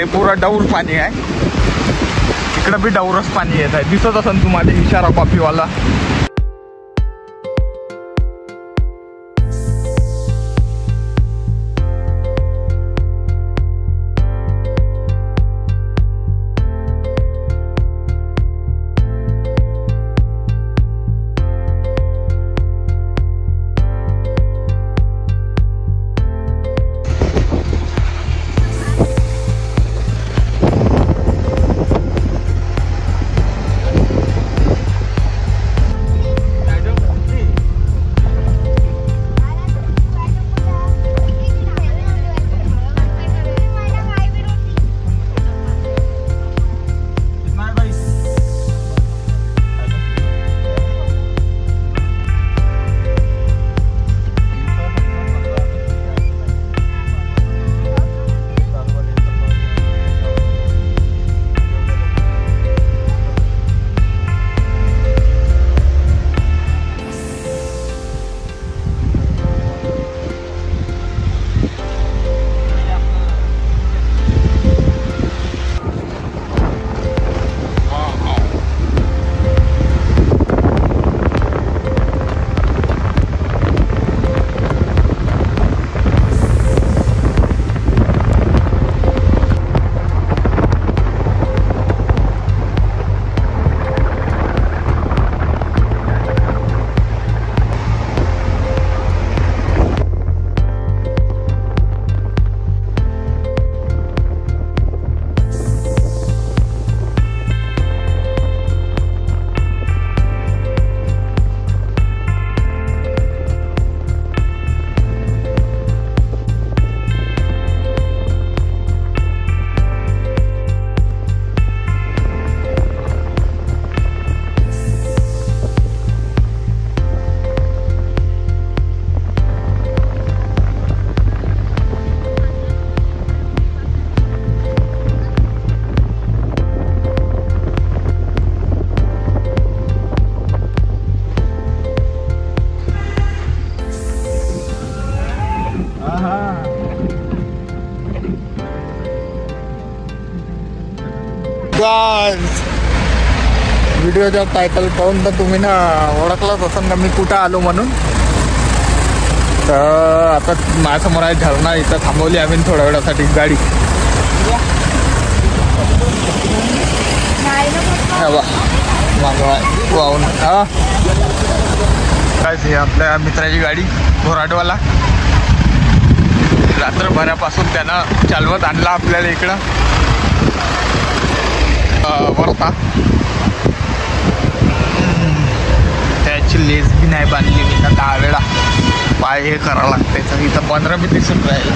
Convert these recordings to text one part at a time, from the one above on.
हे पुरा डौर पाणी आहे, इकडं बी डौरच पाणी येत आहे. दिसत असेल तुम्हाला इशारा कॉफीवाला. व्हिडिओच्या टायटल पाहून तर तुम्ही ना ओळखलंच असेल का मी कुठं आलो म्हणून. तर आता माझ्यासमोर आहे झरणा, इथं थांबवली आम्ही थोड्या वेळासाठी गाडी. वाहून काय आपल्या मित्राची गाडी घोराटवाला रात्रभरापासून त्यानं चालवत आणला आपल्याला इकडं वरता. त्याची लेस बी नाही बांधली मी ना 10 वेळा पाय हे करावं लागतंय. तर इथं 15 बी दिसून राहिलं.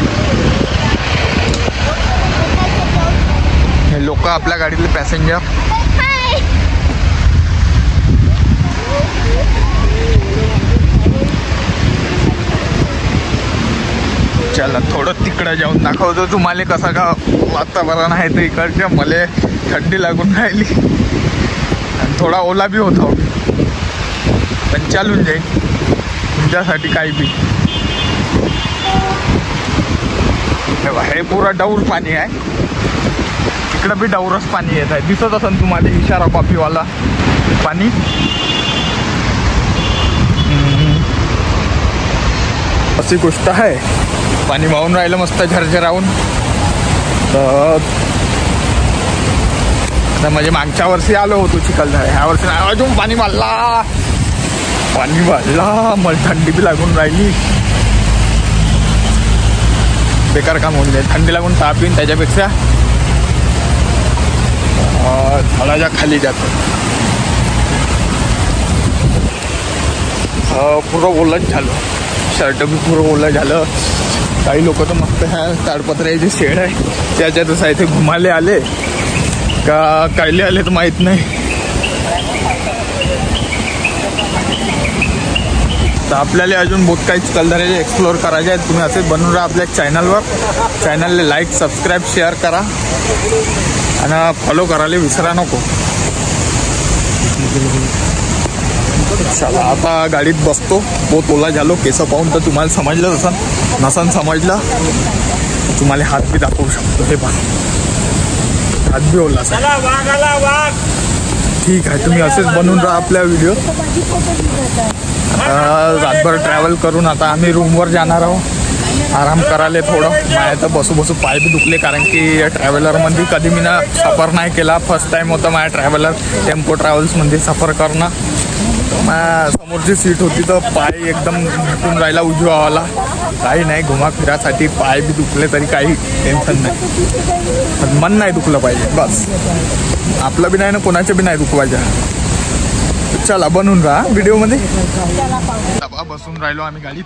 हे लोक आपल्या गाडीतले पॅसेंजर चला थोडं तिकडं जाऊन दाखवतो तुम्हाला कसं का वातावरण आहे. तर इकडच्या मला थंडी लागून राहिली आणि थोडा ओला बी होता, पण चालून जाईल तुमच्यासाठी काही बी. हे पुरा डौर पाणी आहे, इकडं बी डौरच पाणी येत आहे. दिसत असेल तुम्हाला इशारा कॉफीवाला पाणी. अशी गोष्ट आहे. पाणी वाहून राहिलं मस्त झरझरावून. तर म्हणजे मागच्या वर्षी आलो होतो चिखलदरा, ह्या वर्षी अजून पाणी वाढला मला थंडी बी लागून राहिली. बेकार काम होऊन जाईल. थंडी लागून ताप येईन त्याच्यापेक्षा झाडाच्या खाली जातो. पुरं ओलंच झालं, शर्ट बी पुरं ओलं झालं. काही लोक तर मस्त ह्या ताडपत्र्याची शेड आहे त्याच्यातच आहे ते घुमाले आले का कायले आले तर माहीत नाही. तर आपल्याला अजून बहुत काही चिखलदऱ्याचे एक्सप्लोअर करायचे आहेत. तुम्ही असेच बनून राहा आपल्या चॅनलवर. चॅनलला लाईक सबस्क्राईब शेअर करा आणि फॉलो करायला विसरा नको. चला आता गाडीत बसतो. बहुत ओला झालो. केस पाहून तर तुम्हाला समजलं नसन समजलं तुम्हाला हात बी दाखवू शकतो. हे पहा हात बी ओला ठीक आहे. तुम्ही असेच बनवून राहा आपल्या व्हिडिओ. रातभर ट्रॅव्हल करून आता आम्ही रूमवर जाणार आहोत. आराम करायला थोडं. माझ्या तर बसू पाय बी दुखले, कारण की ट्रॅव्हलरमध्ये कधी मी ना सफर नाही केला. फर्स्ट टाईम होतं माझ्या ट्रॅव्हलर टेम्पो ट्रॅव्हल्समध्ये सफर करणं. माझ्या समोरची सीट होती तर पाय एकदम दुखून राहिला उजवावाला. काही नाही, घुमा फिरासाठी पाय बी दुखले तरी काही टेन्शन नाही. पण मन नाही दुखलं पाहिजे बस. आपलं बी नाही ना कोणाचं बी नाही दुखवायचं. चला बनवून राहा व्हिडिओमध्ये. बसून राहिलो आम्ही गाडीत.